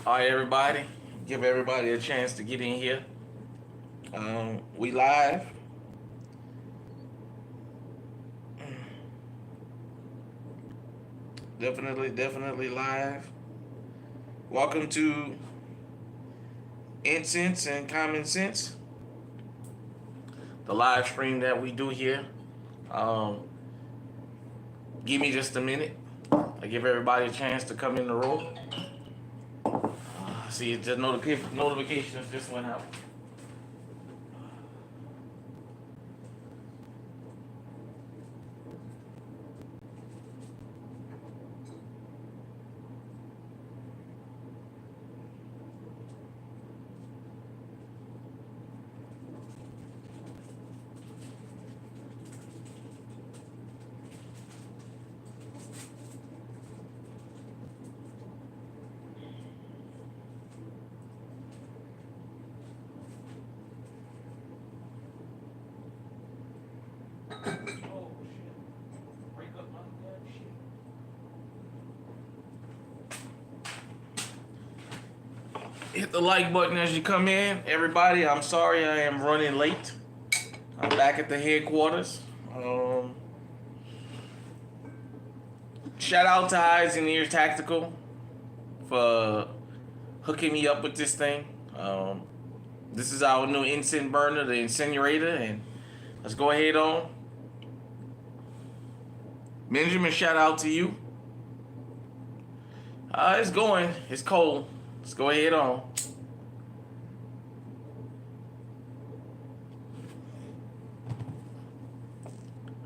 All right, everybody. Give everybody a chance to get in here. We live. Definitely live. Welcome to Incense and Common Sense, the live stream that we do here. Um, give me just a minute. I give everybody a chance to come in the room. See, the notifications just went out. Hit the like button as you come in. Everybody, I'm sorry I am running late. I'm back at the headquarters. Shout out to Eyes and Ears Tactical for hooking me up with this thing. This is our new incense burner, the incinerator, and let's go ahead on. Benjamin, shout out to you. It's going. It's cold. Let's go ahead on.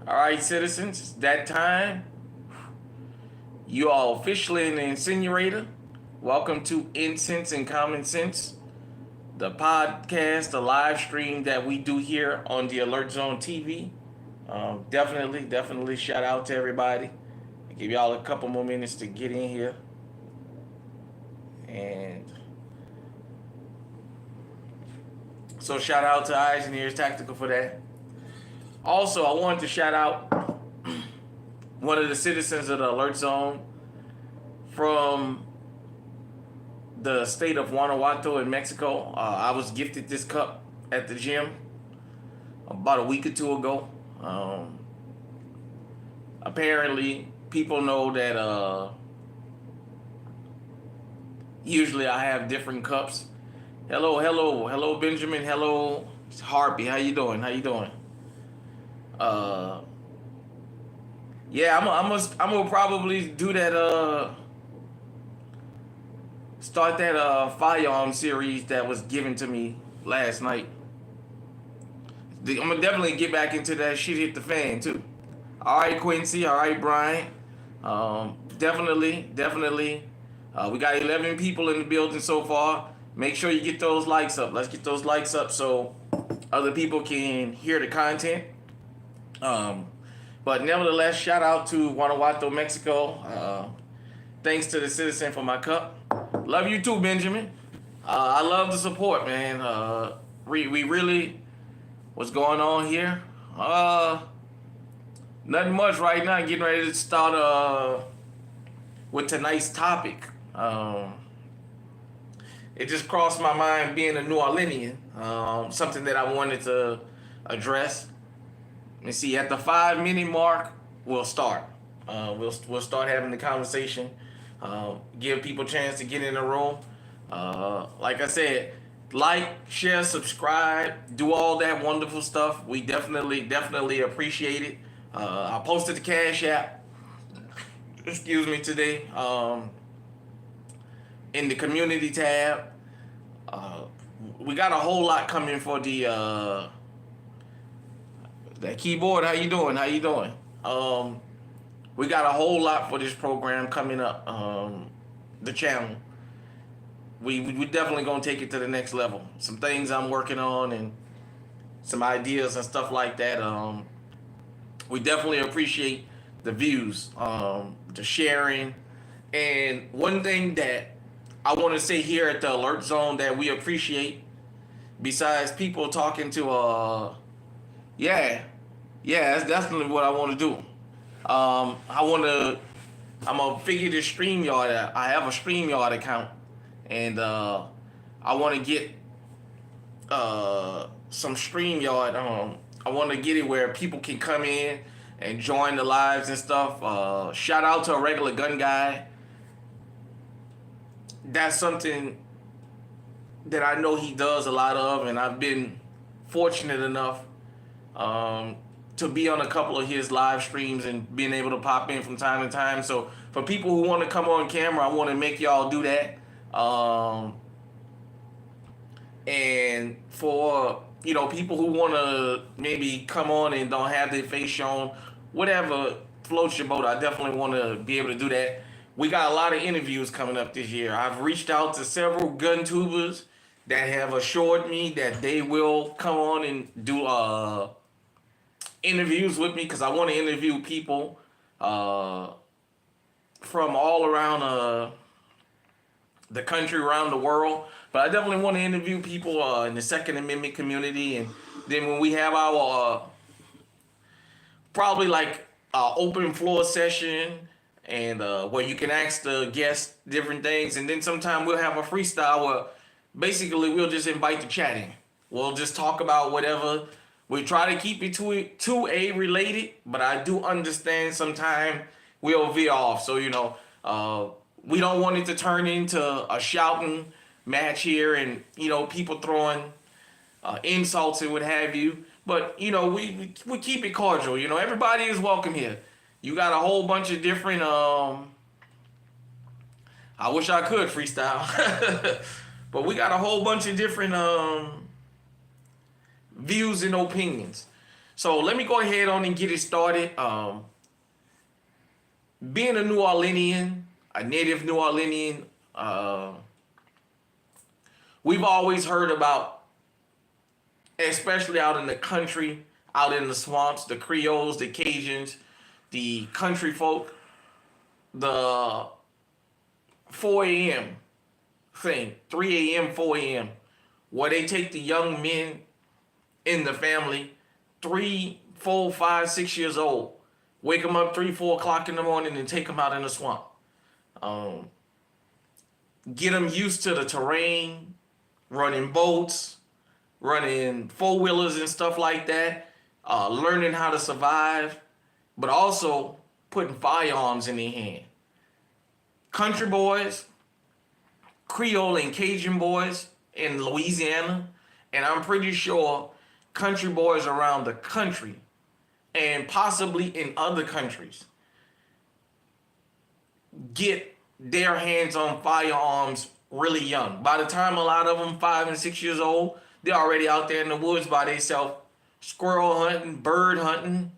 All right, citizens, it's that time. You are officially in the incinerator. Welcome to Incense and Common Sense, the podcast, the live stream that we do here on the Alert Zone TV. Definitely shout out to everybody. I'll give y'all a couple more minutes to get in here. And so shout out to Eyes and Ears Tactical for that. Also, I wanted to shout out one of the citizens of the Alert Zone from the state of Guanajuato in Mexico. I was gifted this cup at the gym about a week or two ago. Apparently, people know that usually I have different cups. Hello, Benjamin. Hello, Harpy. How you doing? Yeah, I'm gonna probably do that. Start that firearm series that was given to me last night. I'm gonna definitely get back into that shit hit the fan too. All right, Quincy. All right, Brian. Definitely. We got 11 people in the building so far. Make sure you get those likes up. Let's get those likes up so other people can hear the content. But nevertheless, shout out to Guanajuato, Mexico. Thanks to the citizen for my cup. Love you too, Benjamin. I love the support, man. We really, what's going on here? Nothing much right now. Getting ready to start with tonight's topic. It just crossed my mind being a New Orleanian. Something that I wanted to address. And see, at the 5-minute mark, we'll start. We'll start having the conversation. Give people a chance to get in the room. Like I said, like, share, subscribe, do all that wonderful stuff. We definitely appreciate it. I posted the Cash App. Excuse me, today. In the community tab. We got a whole lot coming for the that keyboard. How you doing? We got a whole lot for this program coming up. The channel. We definitely gonna take it to the next level. Some things I'm working on and some ideas and stuff like that. We definitely appreciate the views, the sharing, and one thing that I want to say here at the Alert Zone that we appreciate, besides people talking to that's definitely what I want to do. I'm gonna figure this StreamYard out. I have a StreamYard account, and I want to get some StreamYard. I want to get it where people can come in and join the lives and stuff. Shout out to a regular gun guy. That's something that I know he does a lot of, and I've been fortunate enough to be on a couple of his live streams and being able to pop in from time to time. So for people who want to come on camera, I want to make y'all do that. And for people who want to maybe come on and don't have their face shown, whatever floats your boat, I definitely want to be able to do that. We got a lot of interviews coming up this year. I've reached out to several gun tubers that have assured me that they will come on and do interviews with me, because I want to interview people from all around the country, around the world. But I definitely want to interview people in the Second Amendment community. And then when we have our probably like open floor session, and where you can ask the guests different things, and then sometime we'll have a freestyle where basically we'll just invite the chatting. We'll just talk about whatever. We try to keep it 2A related, but I do understand sometimes we'll veer off. So we don't want it to turn into a shouting match here, and people throwing insults and what have you. But we keep it cordial. Everybody is welcome here. You got a whole bunch of different I wish I could freestyle. But we got a whole bunch of different views and opinions. So let me go ahead on and get it started. Being a New Orleanian, a native New Orleanian, we've always heard about, especially out in the country, out in the swamps, the Creoles, the Cajuns, the country folk, the 4 a.m. thing, 3 a.m., 4 a.m., where they take the young men in the family, 3, 4, 5, 6 years old, wake them up 3, 4 o'clock in the morning and take them out in the swamp. Get them used to the terrain, running boats, running four-wheelers and stuff like that, learning how to survive, but also putting firearms in their hand. Country boys, Creole and Cajun boys in Louisiana, and I'm pretty sure country boys around the country and possibly in other countries get their hands on firearms really young. By the time a lot of them 5 and 6 years old, they're already out there in the woods by themselves, squirrel hunting, bird hunting.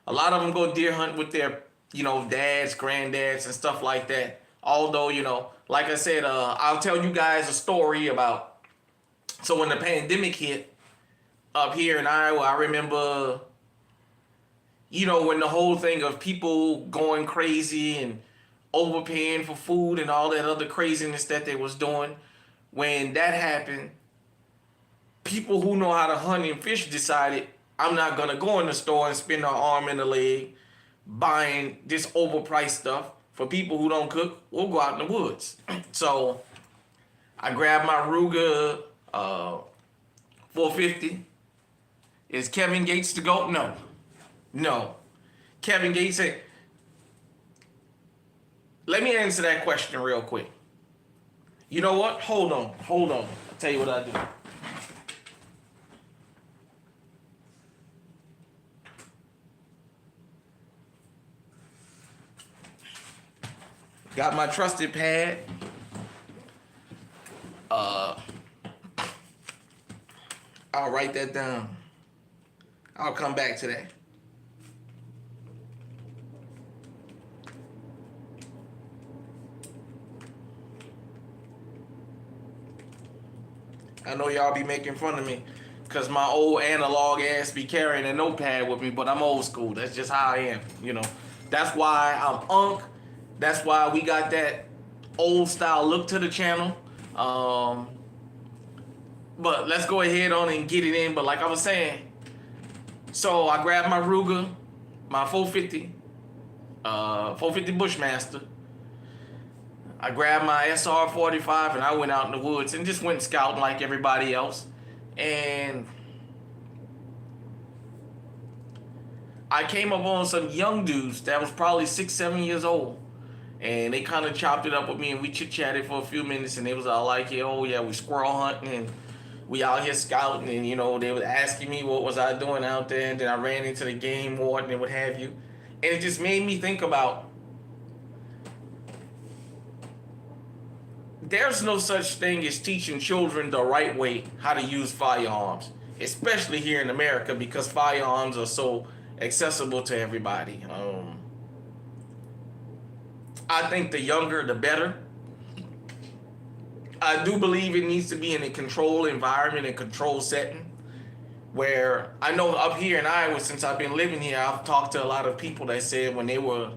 A lot of them go deer hunt with their, dads, granddads, and stuff like that. Although, like I said, I'll tell you guys a story about, so when the pandemic hit up here in Iowa, I remember, when the whole thing of people going crazy and overpaying for food and all that other craziness that they was doing, when that happened, people who know how to hunt and fish decided, I'm not going to go in the store and spend an arm and a leg buying this overpriced stuff. For people who don't cook, we'll go out in the woods. So I grabbed my Ruger 450. Is Kevin Gates the GOAT? No. Kevin Gates said, let me answer that question real quick. You know what? Hold on. I'll tell you what I do. Got my trusted pad. I'll write that down. I'll come back to that. I know y'all be making fun of me because my old analog ass be carrying a notepad with me, but I'm old school. That's just how I am, That's why I'm Unc. That's why we got that old style look to the channel. But let's go ahead on and get it in. But like I was saying, so I grabbed my Ruger, my 450 Bushmaster. I grabbed my SR-45 and I went out in the woods and just went scouting like everybody else. And I came up on some young dudes that was probably 6, 7 years old. And they kind of chopped it up with me and we chit-chatted for a few minutes and they was all like, yeah, oh yeah, we squirrel hunting and we out here scouting. And, you know, they was asking me what was I doing out there. And then I ran into the game warden and what have you. And it just made me think about there's no such thing as teaching children the right way how to use firearms, especially here in America because firearms are so accessible to everybody. I think the younger, the better. I do believe it needs to be in a controlled environment and controlled setting where I know up here in Iowa, since I've been living here, I've talked to a lot of people that said when they were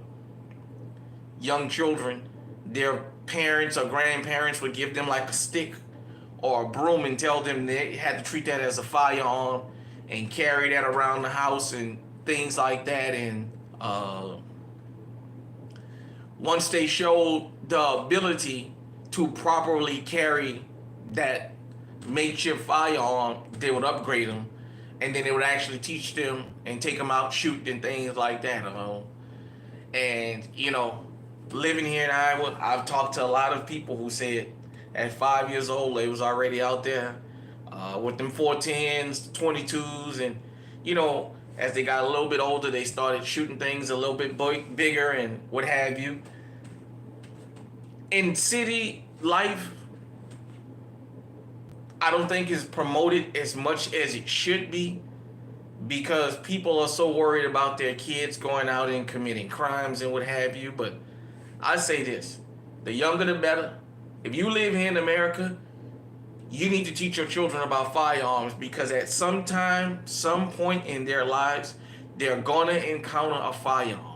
young children, their parents or grandparents would give them like a stick or a broom and tell them they had to treat that as a firearm and carry that around the house and things like that. And once they showed the ability to properly carry that makeshift firearm, they would upgrade them, and then they would actually teach them and take them out shooting and things like that. And you know, living here in Iowa, I've talked to a lot of people who said at 5 years old they was already out there with them 410s, 22s, and you know, as they got a little bit older, they started shooting things a little bit bigger and what have you. In city life, I don't think it's promoted as much as it should be because people are so worried about their kids going out and committing crimes and what have you. But I say this, the younger the better. If you live here in America, you need to teach your children about firearms because at some time, some point in their lives, they're gonna encounter a firearm.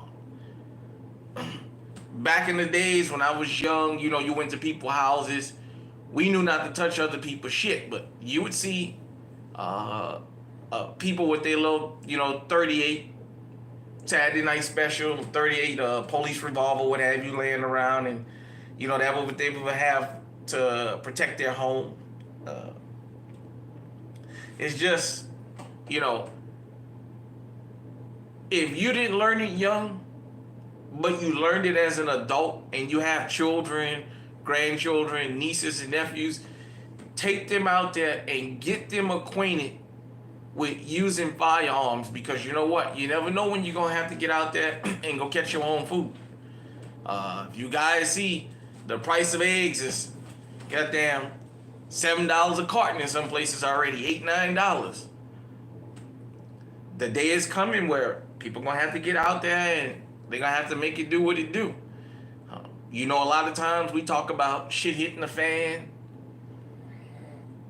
Back in the days when I was young, you know, you went to people's houses. We knew not to touch other people's shit, but you would see people with their little, you know, 38 Saturday Night Special, 38 police revolver, what have you, laying around, and you know that what they would have to protect their home. It's just, you know, if you didn't learn it young, but you learned it as an adult and you have children, grandchildren, nieces and nephews, take them out there and get them acquainted with using firearms because you know what? You never know when you're going to have to get out there and go catch your own food. If you guys see the price of eggs is goddamn $7 a carton in some places already, $8, $9. The day is coming where people going to have to get out there and they're going to have to make it do what it do. You know, a lot of times we talk about shit hitting the fan.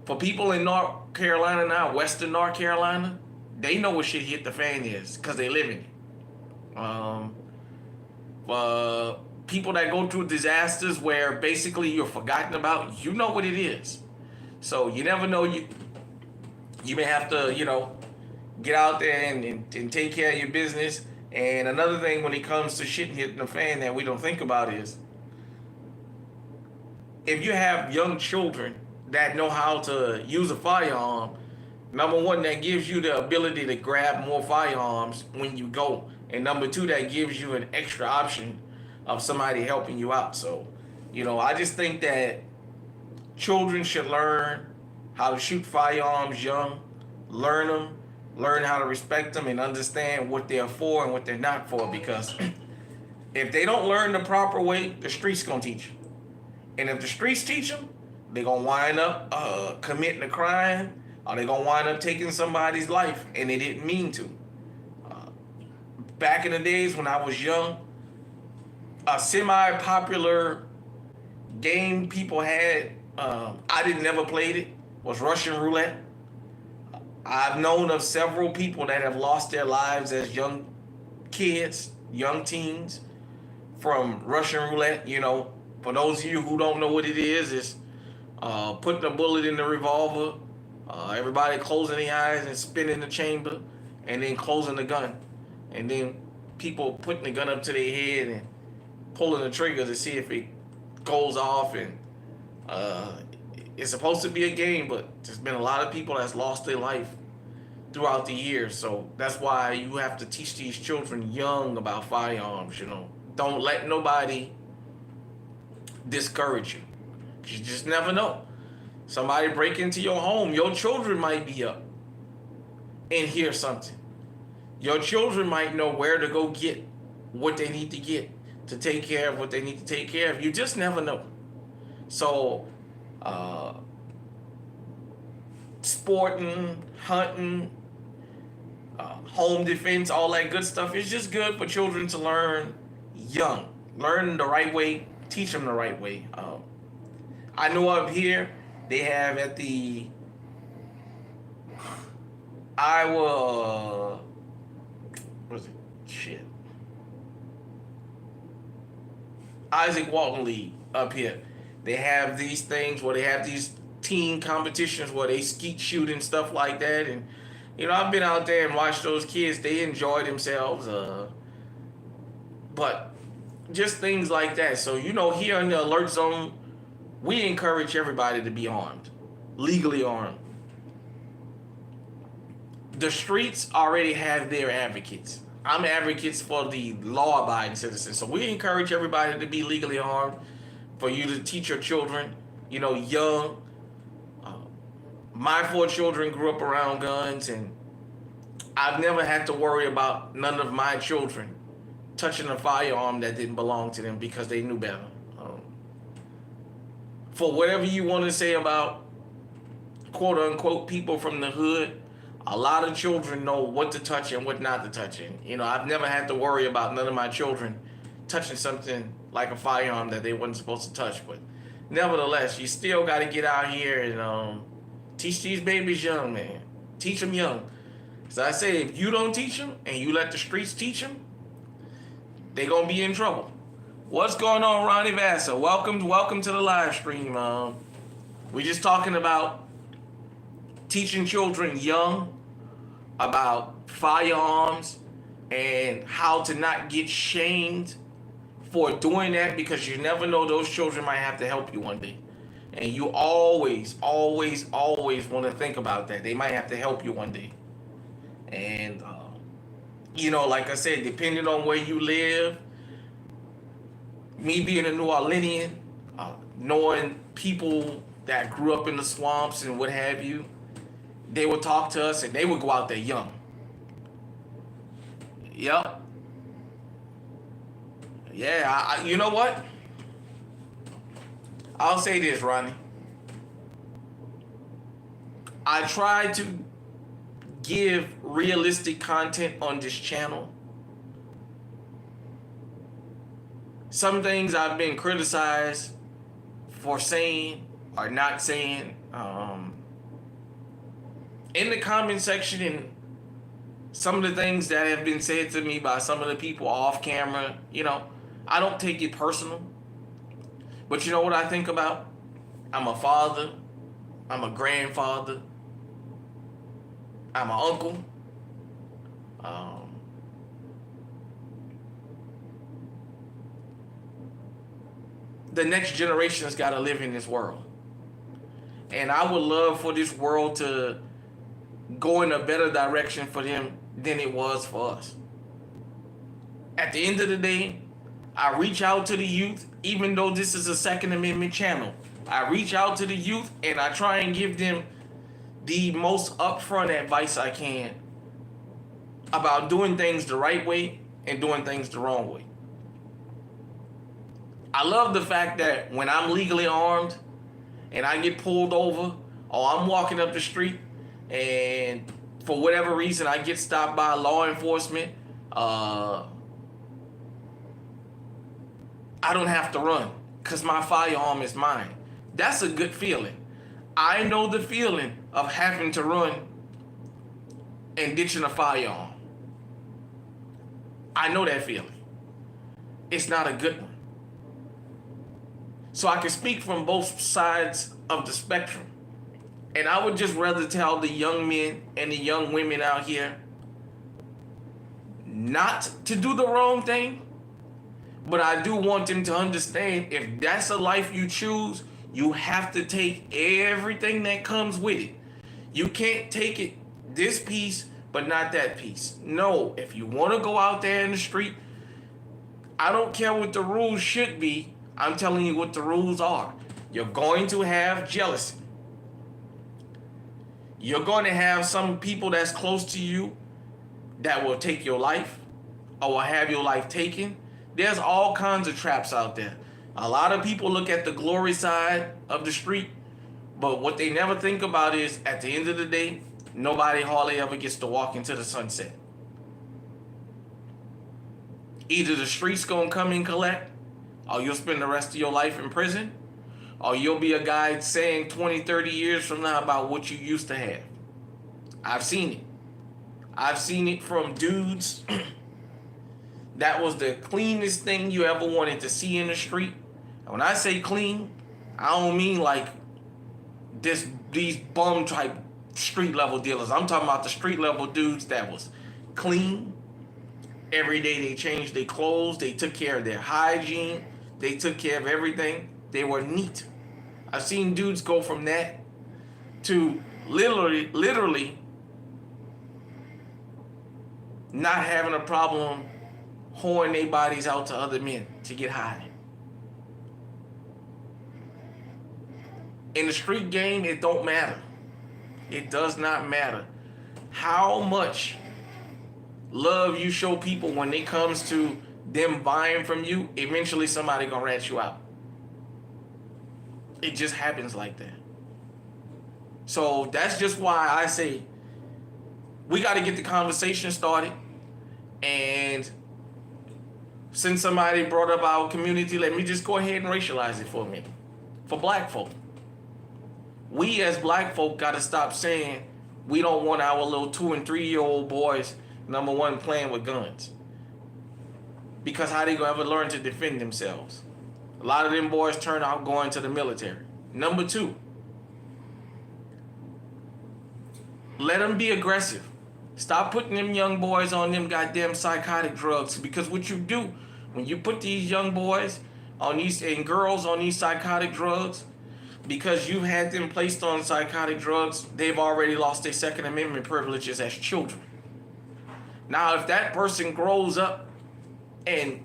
For people in North Carolina now, Western North Carolina, they know what shit hit the fan is because they live in it. People that go through disasters where basically you're forgotten about, you know what it is. So you never know. You may have to, you know, get out there and take care of your business. And another thing when it comes to shit hitting the fan that we don't think about is if you have young children that know how to use a firearm, number one, that gives you the ability to grab more firearms when you go. And number two, that gives you an extra option of somebody helping you out. So, you know, I just think that children should learn how to shoot firearms young, learn them, learn how to respect them and understand what they're for and what they're not for. Because if they don't learn the proper way, the streets gonna teach them. And if the streets teach them, they're gonna wind up committing a crime, or they're gonna wind up taking somebody's life and they didn't mean to. Back in the days when I was young, a semi-popular game people had, I didn't never played it, was Russian roulette. I've known of several people that have lost their lives as young kids, young teens, from Russian roulette. You know, for those of you who don't know what it is, it's putting a bullet in the revolver, everybody closing their eyes and spinning the chamber, and then closing the gun. And then people putting the gun up to their head and pulling the trigger to see if it goes off, and uh, it's supposed to be a game, but there's been a lot of people that's lost their life throughout the years. So that's why you have to teach these children young about firearms. Don't let nobody discourage you. You just never know. Somebody break into your home, your children might be up and hear something. Your children might know where to go get what they need to get to take care of what they need to take care of. You just never know. So, sporting, hunting, home defense, all that good stuff is just good for children to learn young. Learn the right way, teach them the right way. I know up here they have at the Iowa, what is it? Shit. Isaac Walton League up here. They have these things where they have these teen competitions where they skeet shoot and stuff like that. And, I've been out there and watched those kids. They enjoy themselves. But just things like that. So, here in the Alert Zone, we encourage everybody to be armed, legally armed. The streets already have their advocates. I'm advocates for the law-abiding citizens. So we encourage everybody to be legally armed, for you to teach your children, young. My 4 children grew up around guns, and I've never had to worry about none of my children touching a firearm that didn't belong to them because they knew better. For whatever you want to say about quote-unquote people from the hood, a lot of children know what to touch and what not to touch. And, I've never had to worry about none of my children touching something like a firearm that they weren't supposed to touch. But nevertheless, you still got to get out here and teach these babies young, man. Teach them young. So I say, if you don't teach them and you let the streets teach them, they're going to be in trouble. What's going on, Ronnie Vassa? Welcome to the live stream. We're just talking about teaching children young about firearms and how to not get shamed for doing that, because you never know, those children might have to help you one day. And you always want to think about that. They might have to help you one day. And, like I said, depending on where you live, me being a New Orleanian, knowing people that grew up in the swamps and what have you, they would talk to us and they would go out there young. Yep. Yeah, you know what? I'll say this, Ronnie. I try to give realistic content on this channel. Some things I've been criticized for saying or not saying. In the comment section, and some of the things that have been said to me by some of the people off camera, I don't take it personal. But you know what I think about? I'm a father. I'm a grandfather. I'm an uncle. The next generation's got to live in this world. And I would love for this world to go in a better direction for them than it was for us. At the end of the day, I reach out to the youth, even though this is a Second Amendment channel. I reach out to the youth and I try and give them the most upfront advice I can about doing things the right way and doing things the wrong way. I love the fact that when I'm legally armed and I get pulled over, or I'm walking up the street and for whatever reason I get stopped by law enforcement, I don't have to run because my firearm is mine. That's a good feeling. I know the feeling of having to run and ditching a firearm. I know that feeling. It's not a good one. So I can speak from both sides of the spectrum. And I would just rather tell the young men and the young women out here not to do the wrong thing, But I do want them to understand, if that's a life you choose, you have to take everything that comes with it. You can't take it this piece, but not that piece. No, if you want to go out there in the street, I don't care what the rules should be. I'm telling you what the rules are. You're going to have jealousy. You're going to have some people that's close to you that will take your life or will have your life taken. There's all kinds of traps out there. A lot of people look at the glory side of the street, but what they never think about is, at the end of the day, nobody hardly ever gets to walk into the sunset. Either the street's gonna come and collect, or you'll spend the rest of your life in prison, or you'll be a guy saying 20, 30 years from now about what you used to have. I've seen it. I've seen it from dudes that was the cleanest thing you ever wanted to see in the street. And when I say clean, I don't mean like these bum type street level dealers. I'm talking about the street level dudes that was clean. Every day they changed their clothes. They took care of their hygiene. They took care of everything. They were neat. I've seen dudes go from that to literally not having a problem whoring their bodies out to other men to get high. In the street game, it don't matter. It does not matter how much love you show people when it comes to them buying from you. Eventually somebody gonna rat you out. It just happens like that. So that's just why I say we got to get the conversation started. And since somebody brought up our community, let me just go ahead and racialize it for a minute. For black folk, we as black folk got to stop saying we don't want our little 2 and 3 year old boys, number one, playing with guns. Because how they gonna ever learn to defend themselves? A lot of them boys turn out going to the military. Number two, let them be aggressive. Stop putting them young boys on them goddamn psychotic drugs, because what you do when you put these young boys on these and girls on these psychotic drugs, because you've had them placed on psychotic drugs, they've already lost their Second Amendment privileges as children. Now, if that person grows up and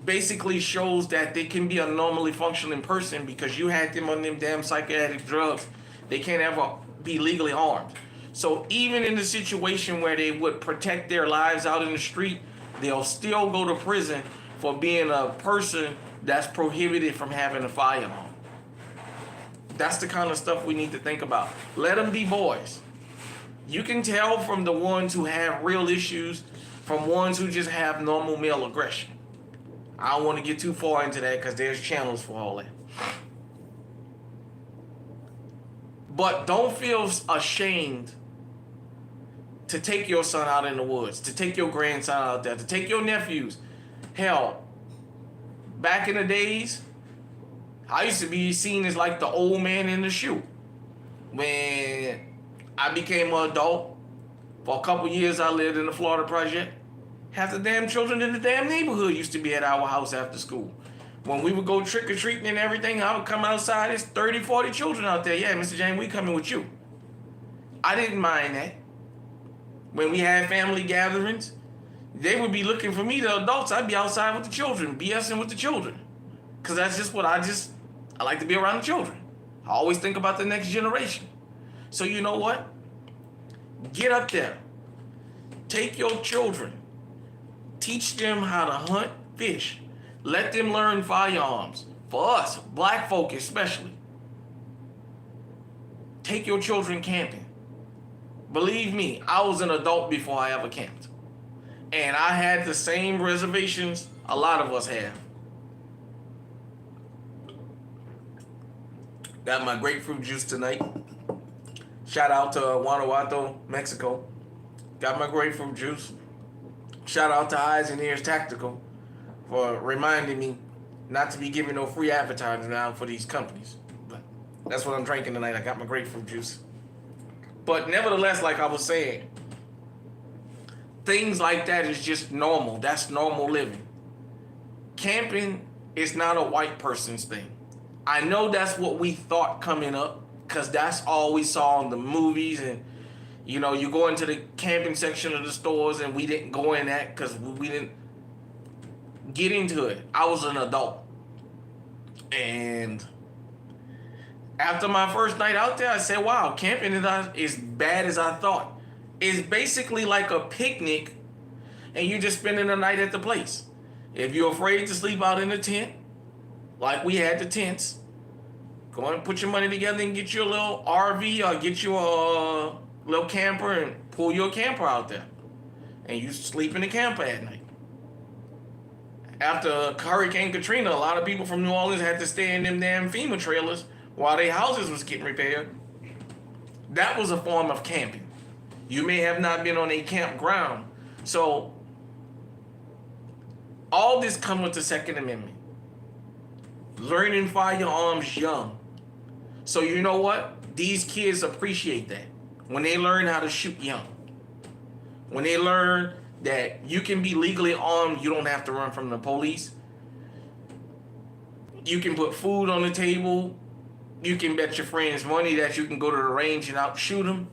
basically shows that they can be a normally functioning person because you had them on them damn psychiatric drugs, they can't ever be legally armed. So even in the situation where they would protect their lives out in the street, they'll still go to prison for being a person that's prohibited from having a firearm. That's the kind of stuff we need to think about. Let them be boys. You can tell from the ones who have real issues from ones who just have normal male aggression. I don't want to get too far into that because there's channels for all that. But don't feel ashamed to take your son out in the woods, to take your grandson out there, to take your nephews. Hell, back in the days, I used to be seen as like the old man in the shoe. When I became an adult, for a couple years I lived in the Florida Project. Half the damn children in the damn neighborhood used to be at our house after school. When we would go trick-or-treating and everything, I would come outside, there's 30, 40 children out there. Yeah, Mr. James, we coming with you. I didn't mind that. When we had family gatherings, they would be looking for me, the adults. I'd be outside with the children, BSing with the children. Because that's just what I like to be around the children. I always think about the next generation. So you know what? Get up there. Take your children. Teach them how to hunt, fish. Let them learn firearms. For us, black folk especially. Take your children camping. Believe me, I was an adult before I ever camped. And I had the same reservations a lot of us have. Got my grapefruit juice tonight. Shout out to Guanajuato, Mexico. Got my grapefruit juice. Shout out to Eyes and Ears Tactical for reminding me not to be giving no free advertising now for these companies. But that's what I'm drinking tonight. I got my grapefruit juice. But nevertheless, like I was saying, things like that is just normal. That's normal living. camping is not a white person's thing. I know that's what we thought coming up because that's all we saw in the movies. And you go into the camping section of the stores, and we didn't go in that because we didn't get into it. I was an adult, and after my first night out there, I said, wow, camping is not as bad as I thought. It's basically like a picnic, and you're just spending the night at the place. If you're afraid to sleep out in the tent, like we had the tents, go and put your money together and get you a little RV or get you a little camper and pull your camper out there. And you sleep in the camper at night. After Hurricane Katrina, a lot of people from New Orleans had to stay in them damn FEMA trailers while their houses was getting repaired. That was a form of camping. You may have not been on a campground. So all this comes with the Second Amendment. Learning firearms young. So you know what? These kids appreciate that. When they learn how to shoot young. When they learn that you can be legally armed, you don't have to run from the police. You can put food on the table. You can bet your friends money that you can go to the range and outshoot them.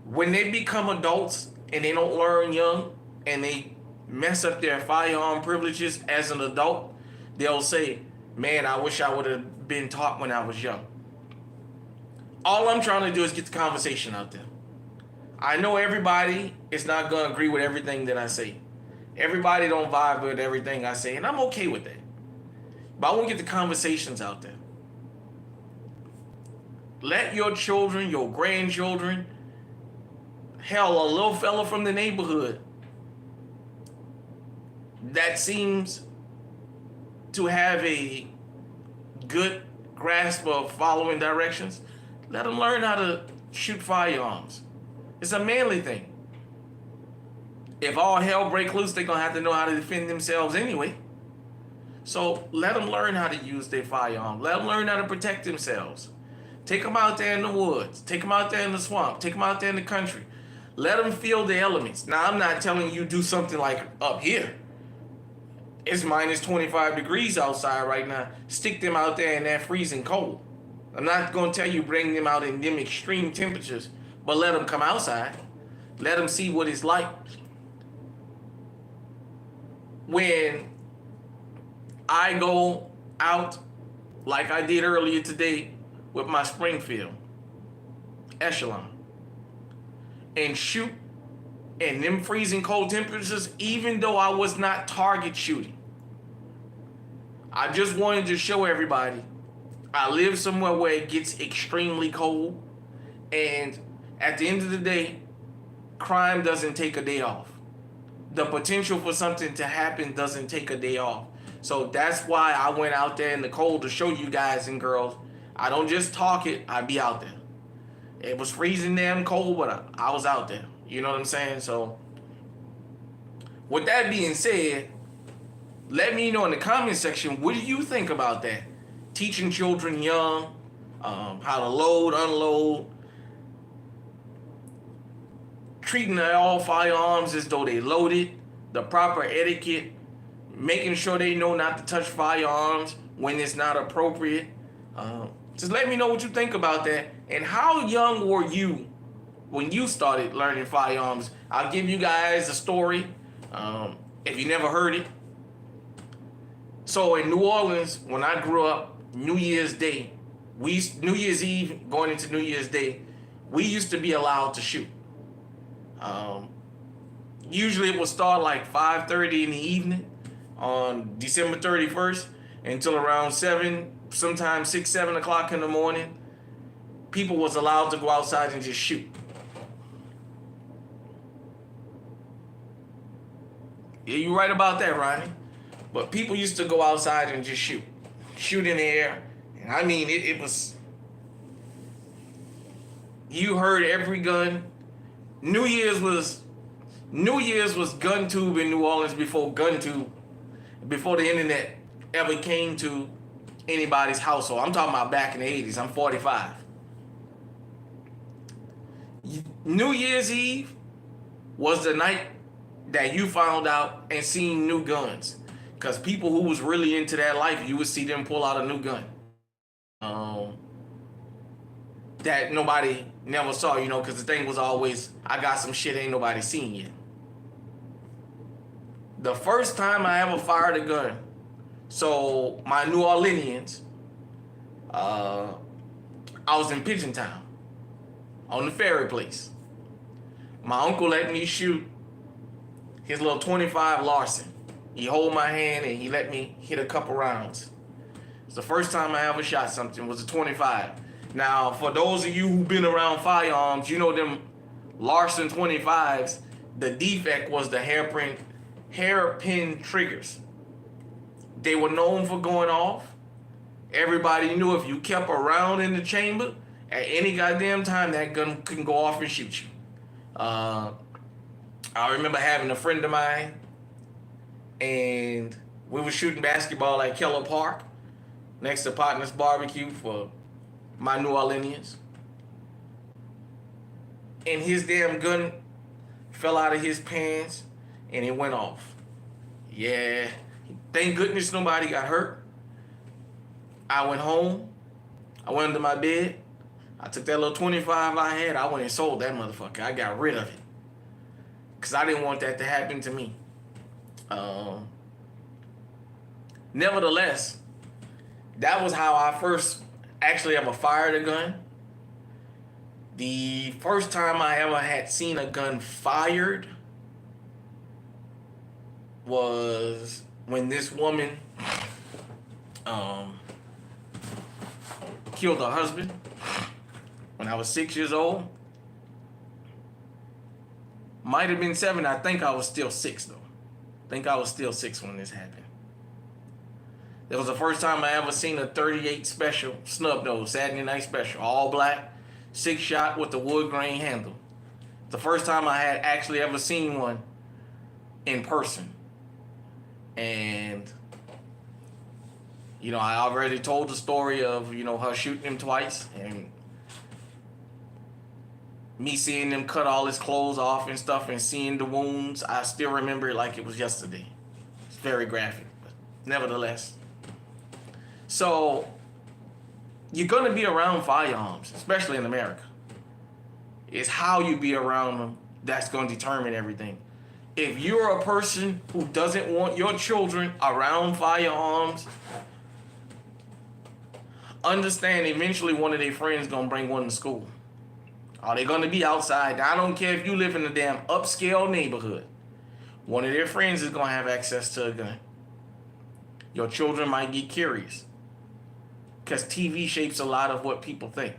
When they become adults and they don't learn young and they mess up their firearm privileges as an adult, they'll say, man, I wish I would have been taught when I was young. All I'm trying to do is get the conversation out there. I know everybody is not going to agree with everything that I say. Everybody don't vibe with everything I say, and I'm okay with that. But I want to get the conversations out there. Let your children, your grandchildren, hell, a little fella from the neighborhood that seems to have a good grasp of following directions, let them learn how to shoot firearms. It's a manly thing. If all hell breaks loose, they're going to have to know how to defend themselves anyway. So let them learn how to use their firearm. Let them learn how to protect themselves. Take them out there in the woods. Take them out there in the swamp. Take them out there in the country. Let them feel the elements. Now, I'm not telling you do something like up here. It's minus 25 degrees outside right now. Stick them out there in that freezing cold. I'm not going to tell you bring them out in them extreme temperatures, but let them come outside. Let them see what it's like. When I go out, like I did earlier today with my Springfield Echelon, and shoot in them freezing cold temperatures, even though I was not target shooting, I just wanted to show everybody I live somewhere where it gets extremely cold, and at the end of the day, crime doesn't take a day off. The potential for something to happen doesn't take a day off. So that's why I went out there in the cold to show you guys and girls, I don't just talk it, I be out there. It was freezing damn cold, but I was out there. You know what I'm saying? So with that being said, let me know in the comment section, what do you think about that? Teaching children young, how to load, unload, treating all firearms as though they loaded, the proper etiquette, making sure they know not to touch firearms when it's not appropriate. Just let me know what you think about that. And how young were you when you started learning firearms? I'll give you guys a story if you never heard it. So in New Orleans, when I grew up, New Year's Day, New Year's Eve going into New Year's Day, we used to be allowed to shoot. Usually it would start like 5:30 in the evening on December 31st until around 7, sometimes 6, 7 o'clock in the morning. People was allowed to go outside and just shoot. Yeah, you're right about that, Ronnie. But people used to go outside and just shoot. Shoot in the air. And I mean, it was... You heard every gun. New Year's was GunTube in New Orleans before the internet ever came to anybody's household. I'm talking about back in the 80s. I'm 45. New Year's Eve was the night that you found out and seen new guns. Because people who was really into that life, you would see them pull out a new gun. Um, that nobody never saw, because the thing was always, I got some shit ain't nobody seen yet. The first time I ever fired a gun, so my New Orleanians, I was in Pigeon Town on the ferry place. My uncle let me shoot his little 25 Larson. He hold my hand and he let me hit a couple rounds. It's the first time I ever shot something was a 25. Now, for those of you who've been around firearms, you know them Larson 25s, the defect was the hairpin triggers. They were known for going off. Everybody knew if you kept a round in the chamber, at any goddamn time, that gun couldn't go off and shoot you. I remember having a friend of mine, and we were shooting basketball at Keller Park, next to Partners Barbecue for my New Orleanians. And his damn gun fell out of his pants, and it went off. Yeah, thank goodness nobody got hurt. I went home. I went under my bed. I took that little 25 I had. I went and sold that motherfucker. I got rid of it. Because I didn't want that to happen to me. Nevertheless, that was how I first actually ever fired a gun. The first time I ever had seen a gun fired was when this woman killed her husband when I was 6 years old. Might have been 7. I think I was still 6 though. I think I was still 6 when this happened. That was the first time I ever seen a 38 special snub nose, Saturday night special, all black, 6-shot with the wood grain handle. The first time I had actually ever seen one in person. And I already told the story of, her shooting him twice and me seeing them cut all his clothes off and stuff and seeing the wounds. I still remember it like it was yesterday. It's very graphic, but nevertheless. So, you're going to be around firearms, especially in America. It's how you be around them that's going to determine everything. If you're a person who doesn't want your children around firearms, understand eventually one of their friends going to bring one to school. Are they going to be outside? I don't care if you live in a damn upscale neighborhood. One of their friends is going to have access to a gun. Your children might get curious. Because TV shapes a lot of what people think.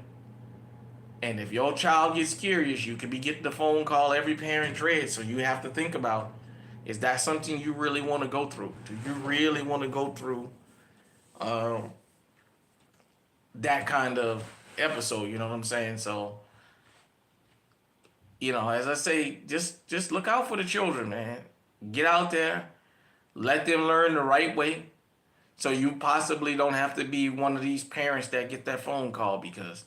And if your child gets curious, you could be getting the phone call every parent dreads. So you have to think about, is that something you really want to go through? Do you really want to go through that kind of episode? You know what I'm saying? So, as I say, just look out for the children, man. Get out there. Let them learn the right way. So you possibly don't have to be one of these parents that get that phone call, because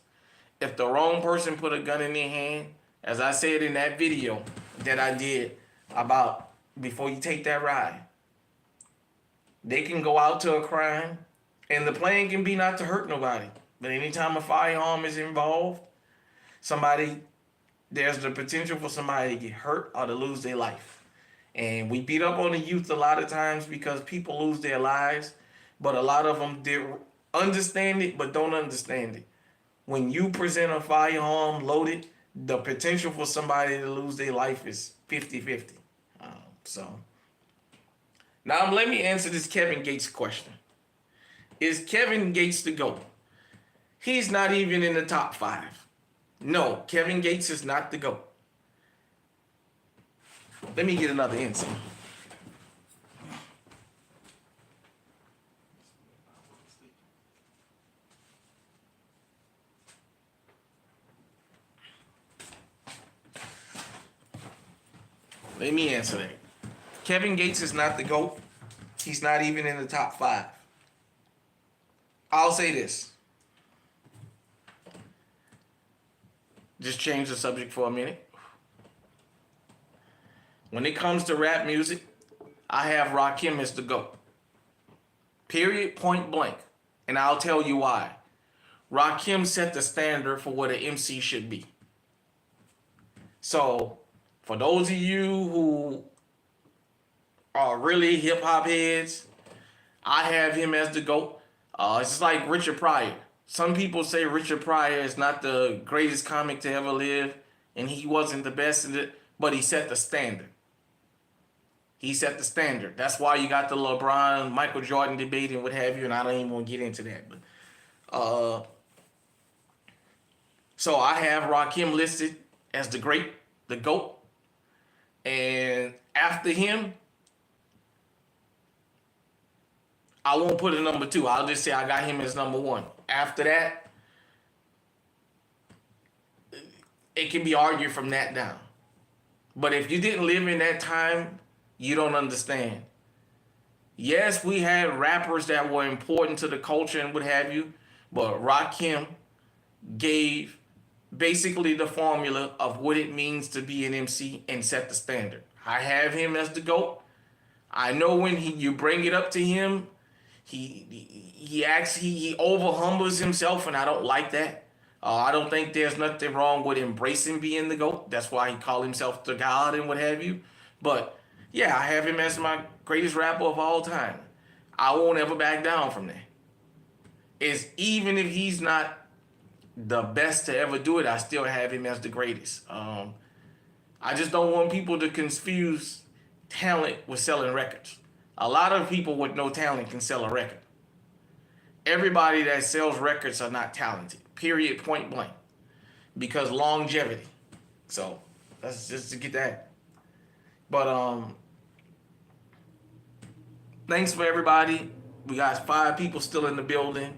if the wrong person put a gun in their hand, as I said in that video that I did about before you take that ride, they can go out to a crime, and the plan can be not to hurt nobody. But anytime a firearm is involved, there's the potential for somebody to get hurt or to lose their life. And we beat up on the youth a lot of times because people lose their lives. But a lot of them understand it, but don't understand it. When you present a firearm loaded, the potential for somebody to lose their life is 50-50. Now let me answer this Kevin Gates question. Is Kevin Gates the GOAT? He's not even in the top 5. No, Kevin Gates is not the GOAT. Let me get another answer. Let me answer that. Kevin Gates is not the GOAT. He's not even in the top 5. I'll say this. Just change the subject for a minute. When it comes to rap music, I have Rakim as the GOAT. Period, point blank. And I'll tell you why. Rakim set the standard for what an MC should be. So, for those of you who are really hip hop heads, I have him as the GOAT. It's just like Richard Pryor. Some people say Richard Pryor is not the greatest comic to ever live, and he wasn't the best in it, but he set the standard. He set the standard. That's why you got the LeBron, Michael Jordan debate and what have you, and I don't even want to get into that. But so I have Rakim listed as the GOAT. And after him, I won't put a number 2. I'll just say I got him as number 1. After that, it can be argued from that down. But if you didn't live in that time, you don't understand. Yes, we had rappers that were important to the culture and what have you, but Rakim gave basically the formula of what it means to be an MC and set the standard. I have him as the GOAT. I know when you bring it up to him, he over humbles himself, and I don't like that. I don't think there's nothing wrong with embracing being the GOAT. That's why he called himself the God and what have you. But yeah, I have him as my greatest rapper of all time. I won't ever back down from that. It's even if he's not the best to ever do it, I still have him as the greatest. I just don't want people to confuse talent with selling records. A lot of people with no talent can sell a record. Everybody that sells records are not talented. Period, point blank. Because longevity. So that's just to get that. But thanks for everybody. We got 5 people still in the building.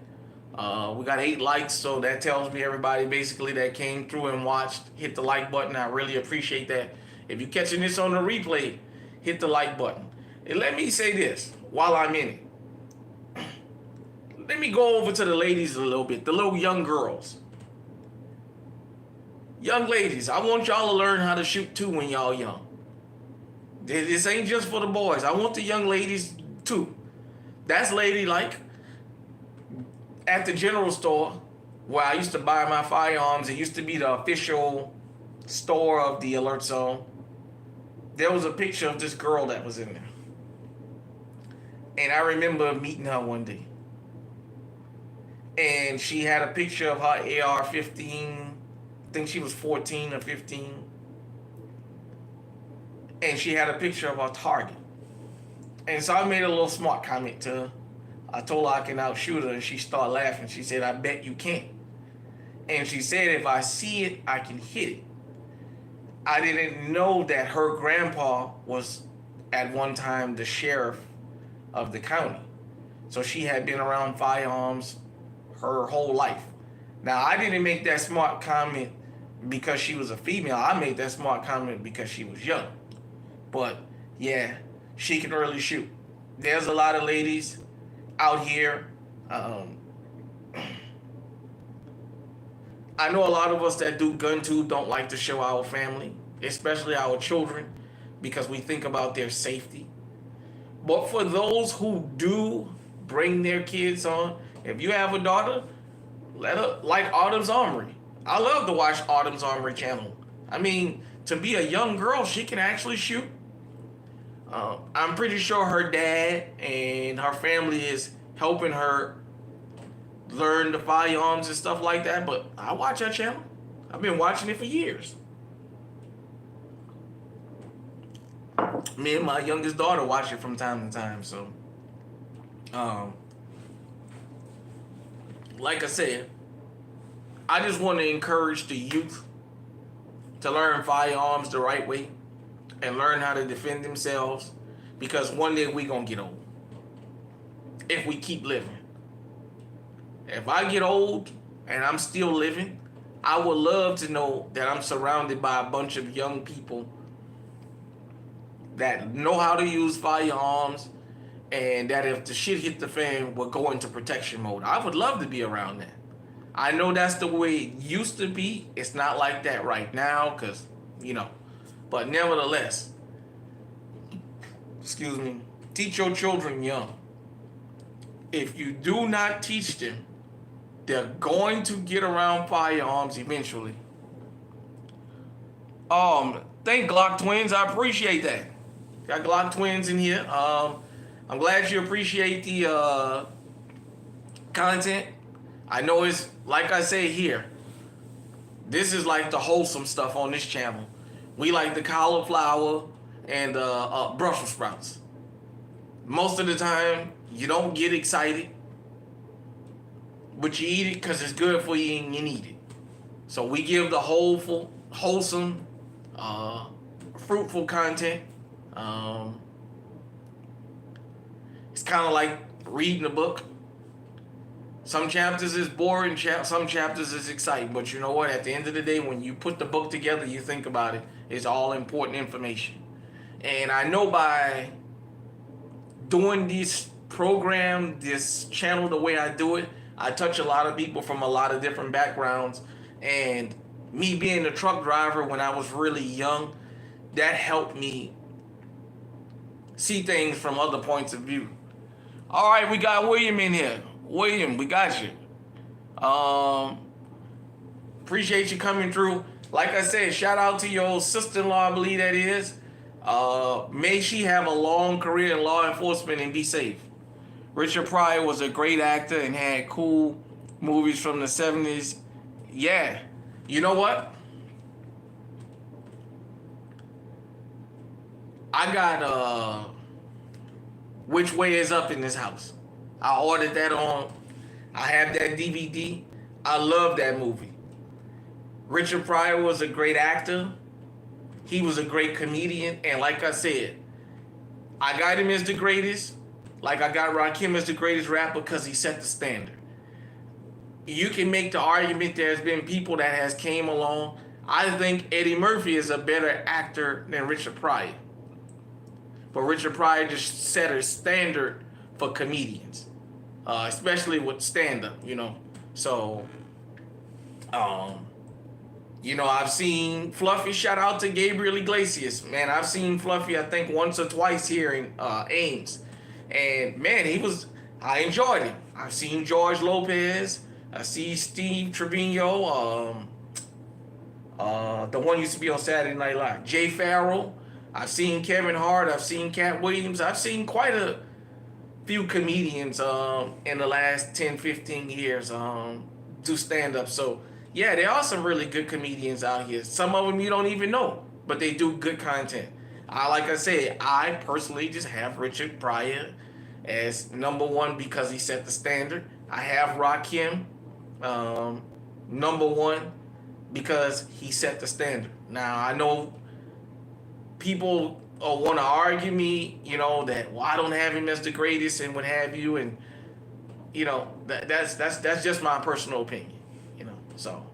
We got 8 likes, so that tells me everybody basically that came through and watched, hit the like button. I really appreciate that. If you're catching this on the replay, hit the like button. And let me say this while I'm in it. Let me go over to the ladies a little bit, the little young girls. Young ladies, I want y'all to learn how to shoot too when y'all young. This ain't just for the boys. I want the young ladies too. That's ladylike. At the general store where I used to buy my firearms, it used to be the official store of the Alert Zone. There was a picture of this girl that was in there. And I remember meeting her one day. And she had a picture of her AR-15. I think she was 14 or 15. And she had a picture of her target. And so I made a little smart comment to her. I told her I can outshoot her, and she started laughing. She said, "I bet you can't." And she said, "If I see it, I can hit it." I didn't know that her grandpa was at one time the sheriff of the county. So she had been around firearms her whole life. Now, I didn't make that smart comment because she was a female. I made that smart comment because she was young. But yeah, she can really shoot. There's a lot of ladies out here. I know a lot of us that do gun tube don't like to show our family, especially our children, because we think about their safety. But for those who do bring their kids on, if you have a daughter, let her like Autumn's Armory. I love to watch Autumn's Armory channel. I mean, to be a young girl, she can actually shoot. I'm pretty sure her dad and her family is helping her learn the firearms and stuff like that, but I watch her channel. I've been watching it for years. Me and my youngest daughter watch it from time to time, so like I said, I just want to encourage the youth to learn firearms the right way and learn how to defend themselves, because one day we gonna get old if we keep living. If I get old and I'm still living, I would love to know that I'm surrounded by a bunch of young people that know how to use firearms, and that if the shit hit the fan, will go into protection mode. I would love to be around that. I know that's the way it used to be. It's not like that right now, because, but nevertheless, excuse me, teach your children young. If you do not teach them, they're going to get around firearms eventually. Thank Glock Twins. I appreciate that. Got Glock Twins in here. I'm glad you appreciate the content. I know it's like I say here. This is like the wholesome stuff on this channel. We like the cauliflower and Brussels sprouts. Most of the time, you don't get excited, but you eat it because it's good for you and you need it. So we give the wholesome, fruitful content. It's kind of like reading a book. Some chapters is boring, some chapters is exciting. But you know what? At the end of the day, when you put the book together, you think about it, it's all important information. And I know by doing this program, this channel, the way I do it, I touch a lot of people from a lot of different backgrounds. And me being a truck driver when I was really young, that helped me see things from other points of view. All right, we got William in here. William, we got you. Appreciate you coming through. Like I said, shout out to your sister-in-law, I believe that is. May she have a long career in law enforcement and be safe. Richard Pryor was a great actor and had cool movies from the 70s. Yeah. You know what? I got Which Way Is Up in this house. I ordered that on. I have that DVD. I love that movie. Richard Pryor was a great actor. He was a great comedian. And like I said, I got him as the greatest. Like I got Rakim as the greatest rapper because he set the standard. You can make the argument there's been people that has came along. I think Eddie Murphy is a better actor than Richard Pryor. But Richard Pryor just set a standard for comedians, especially with stand-up, you know. So, I've seen Fluffy. Shout out to Gabriel Iglesias. Man, I've seen Fluffy, I think, once or twice here in Ames. And, man, I enjoyed him. I've seen George Lopez. I see Steve Trevino, the one used to be on Saturday Night Live. Jay Farrell. I've seen Kevin Hart. I've seen Cat Williams. I've seen quite a few comedians in the last 10, 15 years do stand-up. So, yeah, there are some really good comedians out here. Some of them you don't even know, but they do good content. Like I said, I personally just have Richard Pryor as number one because he set the standard. I have Rakim number one because he set the standard. Now, I know people want to argue me, that, well, I don't have him as the greatest and what have you. And, that's just my personal opinion, So,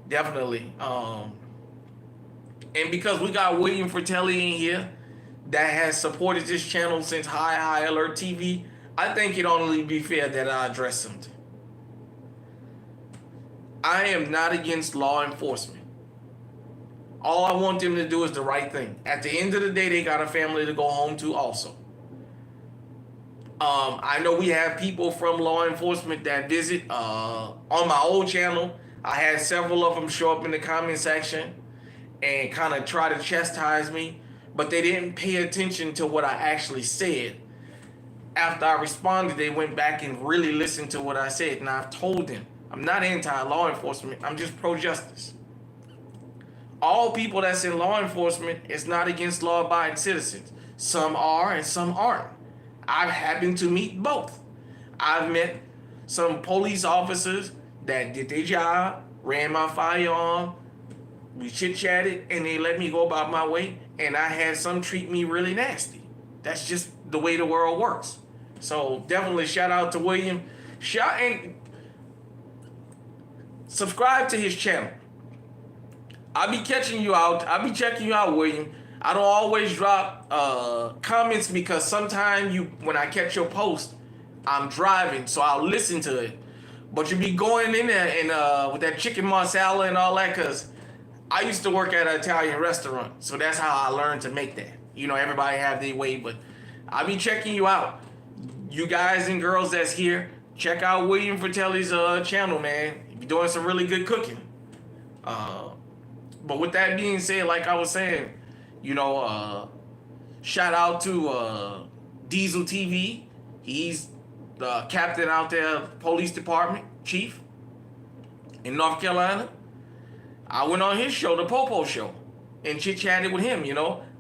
definitely. And because we got William Fratelli in here that has supported this channel since High Alert TV, I think it'd only be fair that I address him. I am not against law enforcement. All I want them to do is the right thing. At the end of the day, they got a family to go home to also. I know we have people from law enforcement that visit. On my old channel, I had several of them show up in the comment section and kind of try to chastise me, but they didn't pay attention to what I actually said. After I responded, they went back and really listened to what I said, and I've told them, I'm not anti-law enforcement, I'm just pro-justice. All people that's in law enforcement is not against law-abiding citizens. Some are and some aren't. I've happened to meet both. I've met some police officers that did their job, ran my firearm, we chit-chatted, and they let me go about my way, and I had some treat me really nasty. That's just the way the world works. So definitely shout out to William. And subscribe to his channel. I'll be catching you out. I'll be checking you out, William. I don't always drop comments because sometimes when I catch your post, I'm driving, so I'll listen to it. But you be going in there and with that chicken marsala and all that, because I used to work at an Italian restaurant, so that's how I learned to make that. Everybody have their way, but I'll be checking you out. you guys and girls that's here, check out William Fratelli's channel, man. He's doing some really good cooking. But with that being said, like I was saying, shout out to Diesel TV. He's the captain out there, police department chief in North Carolina. I went on his show, the Popo Show, and chit-chatted with him,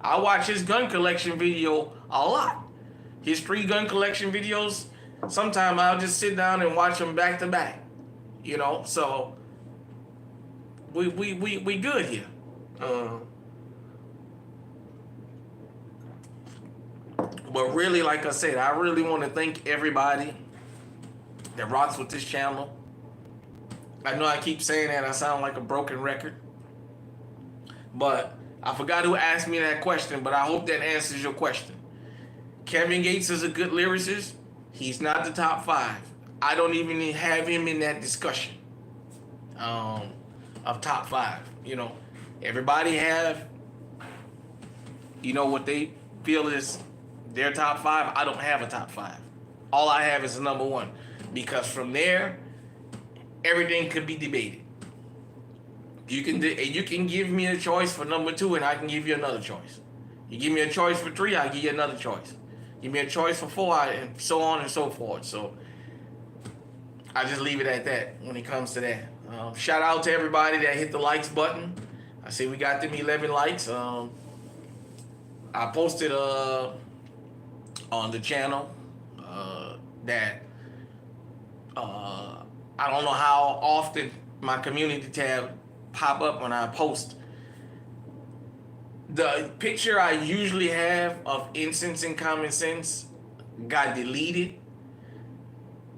I watch his gun collection video a lot. His 3 gun collection videos, sometimes I'll just sit down and watch them back to back. So we good here. But really, like I said, I really want to thank everybody that rocks with this channel. I know I keep saying that, I sound like a broken record. But I forgot who asked me that question, but I hope that answers your question. Kevin Gates is a good lyricist. He's not the top 5. I don't even have him in that discussion of top 5. Everybody have, what they feel is their top 5. I don't have a top 5. All I have is a number 1. Because from there, everything could be debated. You can give me a choice for number 2, and I can give you another choice. You give me a choice for 3, I'll give you another choice. Give me a choice for 4, and so on and so forth. So I just leave it at that when it comes to that. Shout out to everybody that hit the likes button. I see we got them 11 likes. I posted on the channel that I don't know how often my community tab pop up when I post. The picture I usually have of Incense and Common Sense got deleted.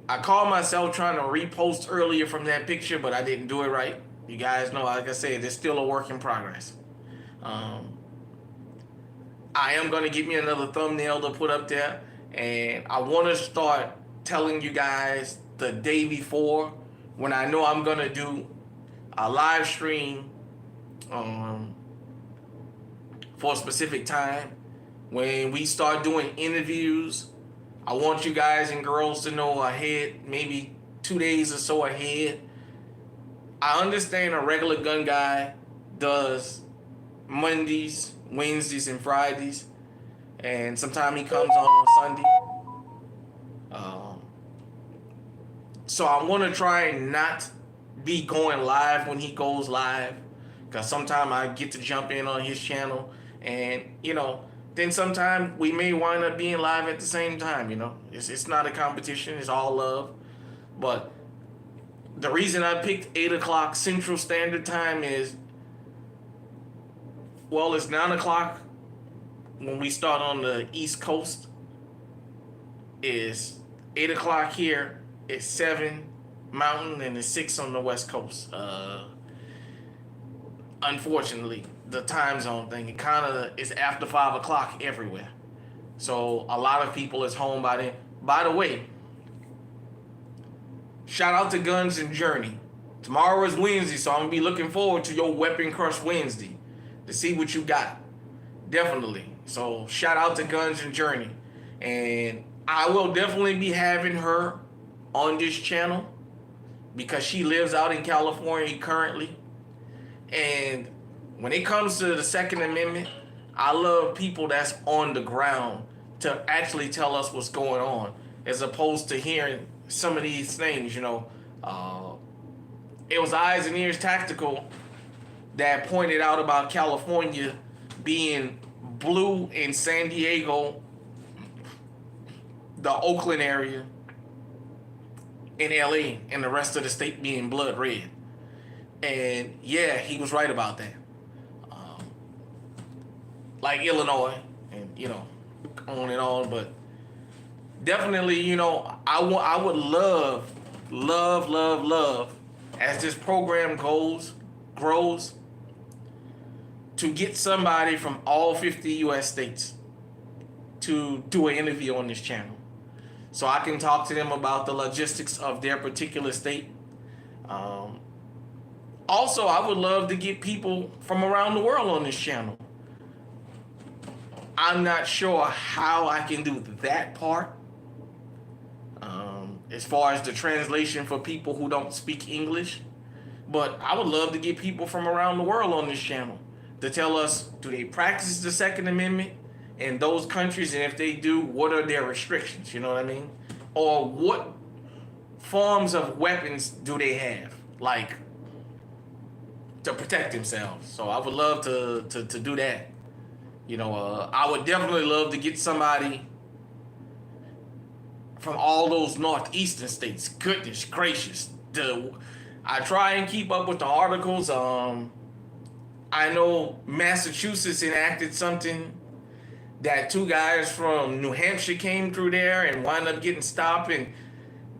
I called myself trying to repost earlier from that picture, but I didn't do it right. You guys know, like I said, it's still a work in progress. I am going to get me another thumbnail to put up there, and I want to start telling you guys the day before when I know I'm going to do a live stream for a specific time. When we start doing interviews, I want you guys and girls to know ahead, maybe 2 days or so ahead. I understand a regular gun guy does Mondays, Wednesdays, and Fridays, and sometimes he comes on Sunday. So I want to try and not be going live when he goes live, because sometimes I get to jump in on his channel, and then sometimes we may wind up being live at the same time. It's not a competition, it's all love. But the reason I picked 8 o'clock Central Standard Time is, well, it's 9 o'clock when we start on the East Coast. It's 8 o'clock here. It's 7 Mountain, and it's 6 on the West Coast. Unfortunately, the time zone thing, it kind of is after 5 o'clock everywhere. So a lot of people is home by then. By the way, shout out to Guns and Journey. Tomorrow is Wednesday, so I'm going to be looking forward to your Weapon Crush Wednesday to see what you got. Definitely. So shout out to Guns and Journey. And I will definitely be having her on this channel because she lives out in California currently. And when it comes to the Second Amendment, I love people that's on the ground to actually tell us what's going on, as opposed to hearing some of these things. It was Eyes and Ears Tactical that pointed out about California being blue in San Diego, the Oakland area, in LA, and the rest of the state being blood red. And yeah, he was right about that. Like Illinois, and on and on. But definitely, I would love, as this program grows, to get somebody from all 50 U.S. states to do an interview on this channel, so I can talk to them about the logistics of their particular state. Also, I would love to get people from around the world on this channel. I'm not sure how I can do that part, as far as the translation for people who don't speak English. But I would love to get people from around the world on this channel to tell us, do they practice the Second Amendment in those countries? And if they do, what are their restrictions? You know what I mean? Or what forms of weapons do they have? Like, to protect themselves. So I would love to do that. You know, I would definitely love to get somebody from all those northeastern states. Goodness gracious. I try and keep up with the articles. I know Massachusetts enacted something that 2 guys from New Hampshire came through there and wound up getting stopped, and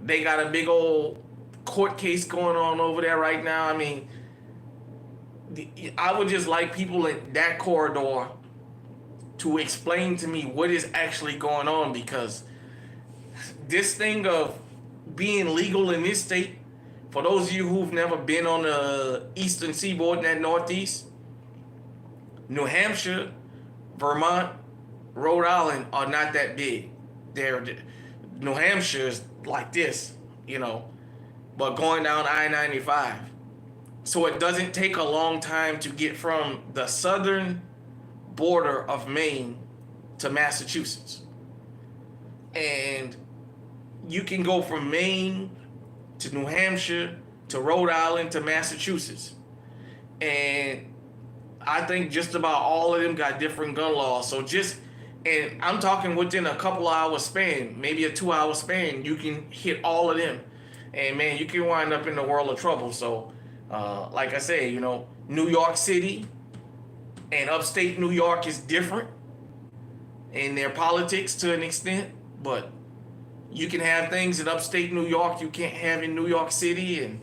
they got a big old court case going on over there right now. I mean, I would just like people in that corridor to explain to me what is actually going on, because this thing of being legal in this state, for those of you who've never been on the eastern seaboard in that northeast, New Hampshire, Vermont, Rhode Island are not that big. New Hampshire is like this, you know, but going down I-95. So it doesn't take a long time to get from the southern border of Maine to Massachusetts. And you can go from Maine to New Hampshire to Rhode Island to Massachusetts. And I think just about all of them got different gun laws. So and I'm talking within a couple hours span, maybe a 2-hour span, you can hit all of them. And man, you can wind up in the world of trouble. So like I say, you know, New York City and upstate New York is different in their politics to an extent, but you can have things in upstate New York you can't have in New York City, and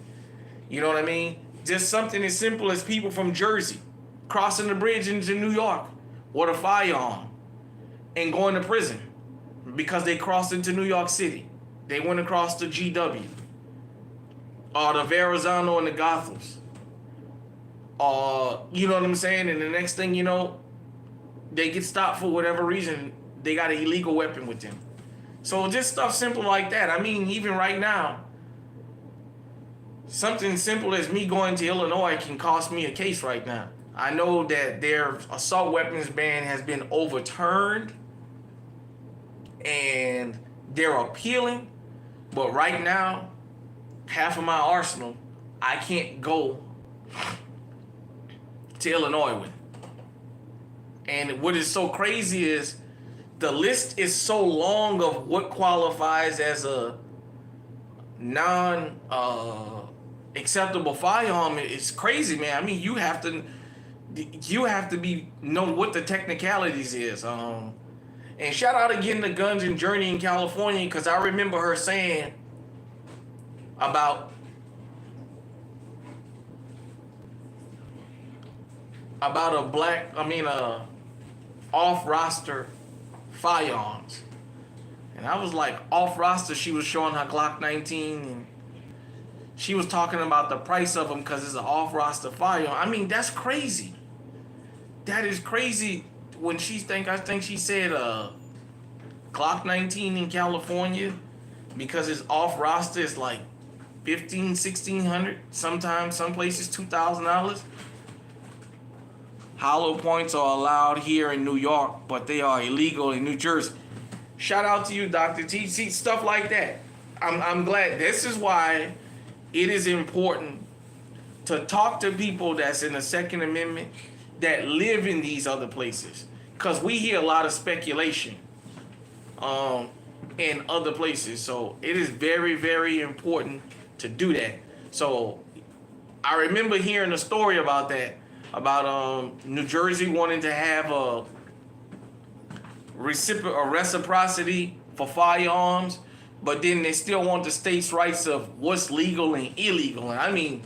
you know what I mean? Just something as simple as people from Jersey crossing the bridge into New York with a firearm and going to prison because they crossed into New York City. They went across the GW or the Verrazano and the Gothams. You know what I'm saying? And the next thing you know, they get stopped for whatever reason. They got an illegal weapon with them. So just stuff simple like that. I mean, even right now, something simple as me going to Illinois can cost me a case right now. I know that their assault weapons ban has been overturned and they're appealing, but right now, half of my arsenal, I can't go to Illinois with. And what is so crazy is the list is so long of what qualifies as a non-acceptable firearm. It's crazy, man. I mean, you have to know what the technicalities is. And shout out again to Guns and Journey in California, because I remember her saying about off-roster firearms. And I was like, off-roster, she was showing her Glock 19, and she was talking about the price of them because it's an off-roster firearm. I mean, that's crazy. That is crazy. When I think she said Glock 19 in California, because it's off-roster, it's like $1,500, $1,600, sometimes some places $2,000. Hollow points are allowed here in New York, but they are illegal in New Jersey. Shout out to you, Dr. T. See, stuff like that. I'm glad. This is why it is important to talk to people that's in the Second Amendment that live in these other places. Because we hear a lot of speculation in other places. So it is very, very important to do that. So I remember hearing a story about that, about New Jersey wanting to have a reciprocity for firearms, but then they still want the states' rights of what's legal and illegal. And I mean,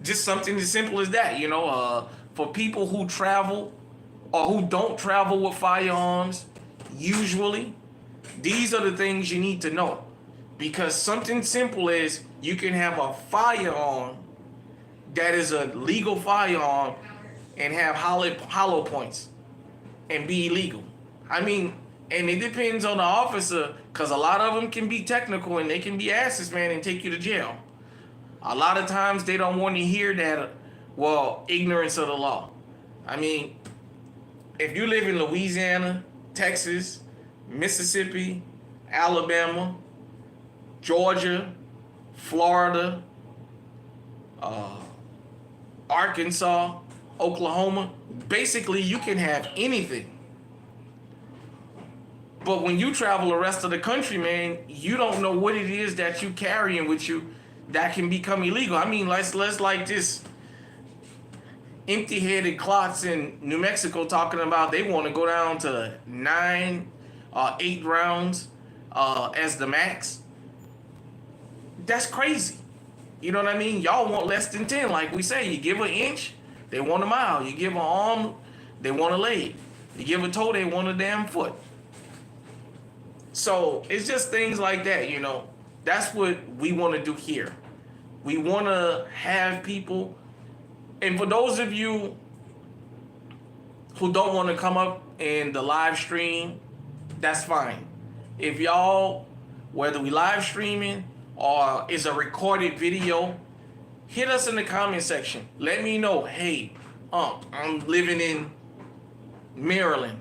just something as simple as that, you know, for people who travel or who don't travel with firearms, usually, these are the things you need to know. Because something simple is you can have a firearm that is a legal firearm and have hollow points and be illegal. I mean, And it depends on the officer, because a lot of them can be technical and they can be asses, man, and take you to jail. A lot of times they don't want to hear that, well, ignorance of the law. I mean, if you live in Louisiana, Texas, Mississippi, Alabama, Georgia, Florida, Arkansas, Oklahoma, basically you can have anything. But when you travel the rest of the country, man, you don't know what it is that you carrying with you that can become illegal. I mean, let's like this empty-headed clots in New Mexico talking about they want to go down to 8 rounds as the max. That's crazy. You know what I mean? Y'all want less than 10. Like we say, you give an inch, they want a mile. You give an arm, they want a leg. You give a toe, they want a damn foot. So it's just things like that, you know. That's what we want to do here. We want to have people, and for those of you who don't want to come up in the live stream, that's fine. If y'all, whether we live streaming or is a recorded video, hit us in the comment section. Let me know, hey, I'm living in Maryland,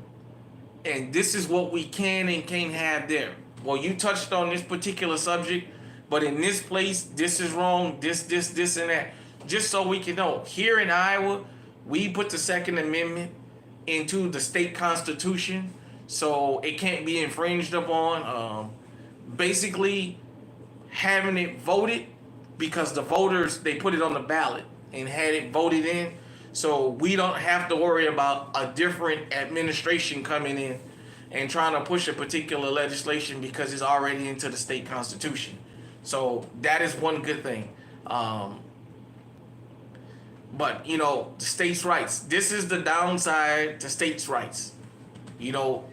and this is what we can and can't have there. Well, you touched on this particular subject, but in this place, this is wrong, this, and that. Just so we can know. Here in Iowa, we put the Second Amendment into the state constitution, so it can't be infringed upon. Basically, having it voted, because the voters, they put it on the ballot and had it voted in, so we don't have to worry about a different administration coming in and trying to push a particular legislation because it's already into the state constitution. So that is one good thing. But, you know, the states' rights. This is the downside to states' rights. You know,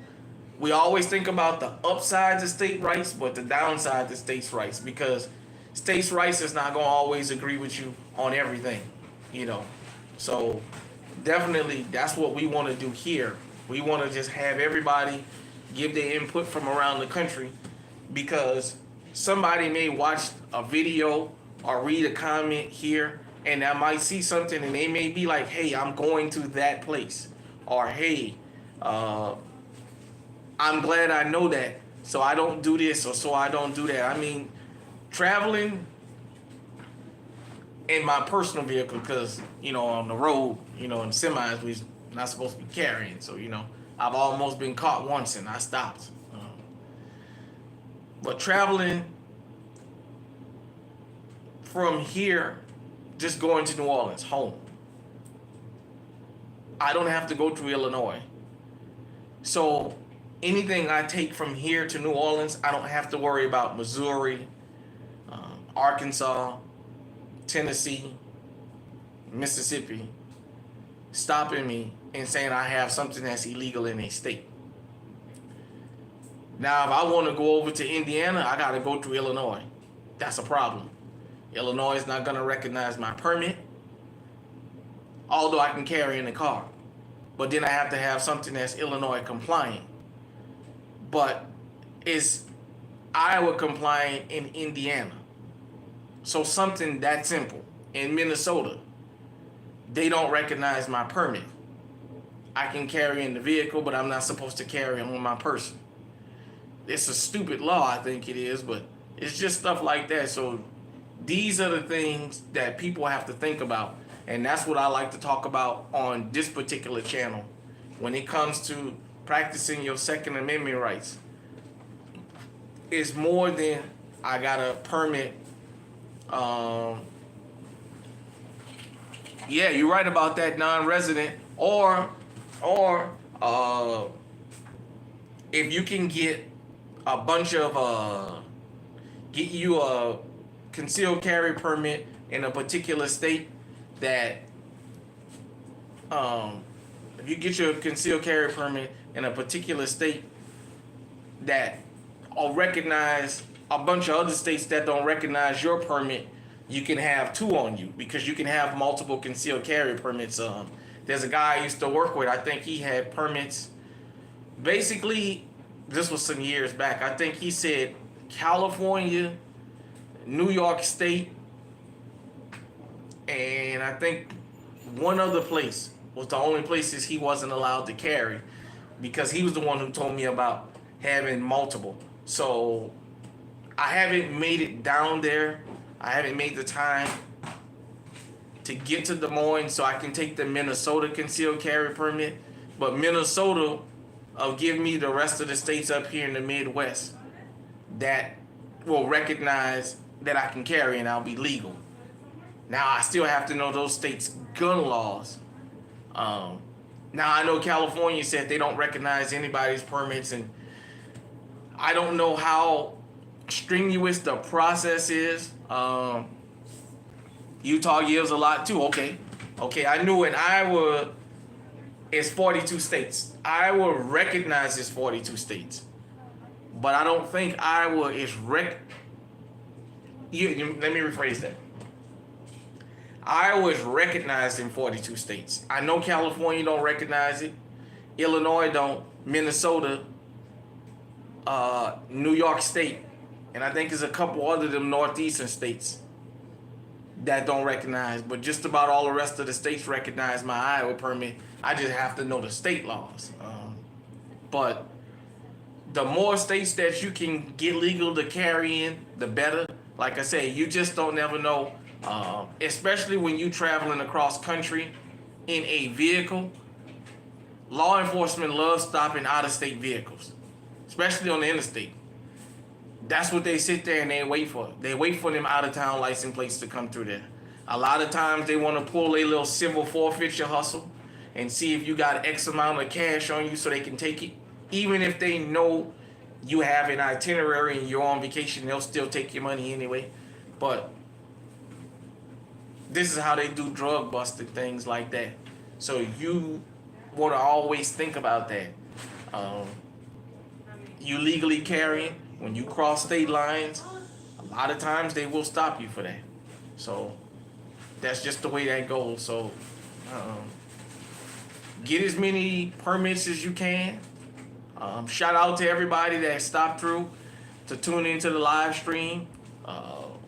we always think about the upsides of state rights, but the downside to states' rights, because states' rights is not going to always agree with you on everything, you know. So definitely that's what we want to do here. We want to just have everybody give their input from around the country, because somebody may watch a video or read a comment here and I might see something and they may be like, hey, I'm going to that place, or hey, I'm glad I know that, so I don't do this, or so I don't do that. I mean, traveling in my personal vehicle, because, you know, on the road, you know, in semis, we're not supposed to be carrying. So, you know, I've almost been caught once and I stopped. But traveling from here, just going to New Orleans, home, I don't have to go through Illinois. So anything I take from here to New Orleans, I don't have to worry about Missouri, Arkansas, Tennessee, Mississippi stopping me and saying I have something that's illegal in a state. Now, if I want to go over to Indiana, I got to go through Illinois. That's a problem. Illinois is not going to recognize my permit, although I can carry in the car. But then I have to have something that's Illinois compliant. But it's Iowa compliant in Indiana. So something that simple. In Minnesota, they don't recognize my permit. I can carry in the vehicle, but I'm not supposed to carry on my person. It's a stupid law, I think it is, but it's just stuff like that. So these are the things that people have to think about. And that's what I like to talk about on this particular channel when it comes to practicing your Second Amendment rights. It's more than I got a permit. Yeah, you're right about that, non-resident, or if you can get a bunch of get you a concealed carry permit in a particular state, that if you get your concealed carry permit in a particular state that will recognize a bunch of other states that don't recognize your permit, you can have two on you, because you can have multiple concealed carry permits. There's a guy I used to work with, I think he had permits. Basically, This was some years back. I think he said California, New York State, and I think one other place was the only places he wasn't allowed to carry, because he was the one who told me about having multiple. So I haven't made it down there. I haven't made the time to get to Des Moines so I can take the Minnesota concealed carry permit. But Minnesota will give me the rest of the states up here in the Midwest that will recognize that I can carry and I'll be legal. Now I still have to know those states' gun laws. Now I know California said they don't recognize anybody's permits, and I don't know how strenuous the process is. Utah gives a lot too. Okay, I knew in Iowa it's 42 states. Iowa recognizes 42 states, but I don't think Iowa is let me rephrase that. Iowa is recognized in 42 states. I know California don't recognize it. Illinois don't. Minnesota, New York State, and I think there's a couple other them northeastern states that don't recognize. But just about all the rest of the states recognize my Iowa permit. I just have to know the state laws. But the more states that you can get legal to carry in, the better. Like I say, you just don't never know. Especially when you traveling across country in a vehicle, law enforcement loves stopping out-of-state vehicles, especially on the interstate. That's what they sit there and they wait for. They wait for them out-of-town license plates to come through there. A lot of times they want to pull a little civil forfeiture hustle and see if you got X amount of cash on you so they can take it. Even if they know you have an itinerary and you're on vacation, they'll still take your money anyway. But this is how they do drug busting, things like that. So you want to always think about that. You legally carrying, when you cross state lines, a lot of times they will stop you for that. So that's just the way that goes. So get as many permits as you can. Shout out to everybody that stopped through to tune into the live stream.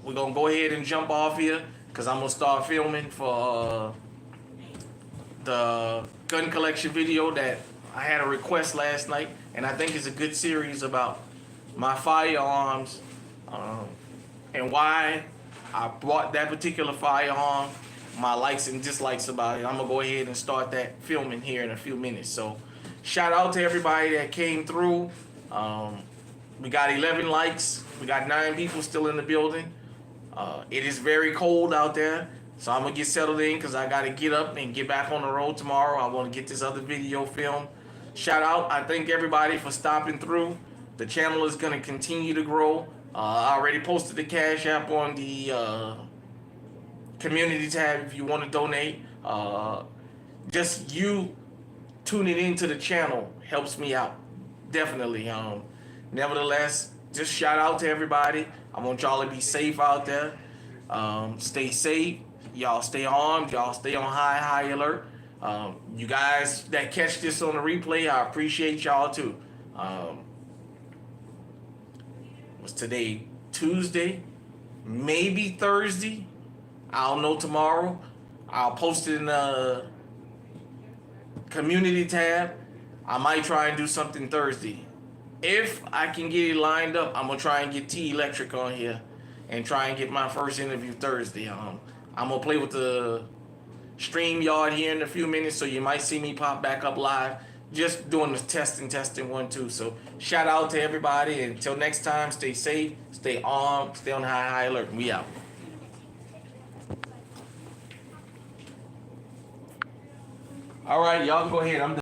We're going to go ahead and jump off here, because I'm going to start filming for the gun collection video that I had a request last night. And I think it's a good series about my firearms and why I bought that particular firearm, my likes and dislikes about it. I'm going to go ahead and start that filming here in a few minutes. So shout out to everybody that came through. We got 11 likes. We got 9 people still in the building. It is very cold out there, so I'm going to get settled in because I got to get up and get back on the road tomorrow. I want to get this other video filmed. Shout out. I thank everybody for stopping through. The channel is going to continue to grow. I already posted the Cash App on the community tab if you want to donate. Just you tuning into the channel helps me out. Definitely. Nevertheless, just shout out to everybody. I want y'all to be safe out there. Stay safe. Y'all stay armed. Y'all stay on high alert. You guys that catch this on the replay, I appreciate y'all too. Was today Tuesday? Maybe Thursday. I don't know tomorrow. I'll post it in the community tab. I might try and do something Thursday. If I can get it lined up, I'm going to try and get T Electric on here and try and get my first interview Thursday. I'm going to play with the StreamYard here in a few minutes, so you might see me pop back up live. Just doing the testing 1, 2. So shout out to everybody. Until next time, stay safe, stay armed, stay on high alert. We out. All right, y'all go ahead. I'm done.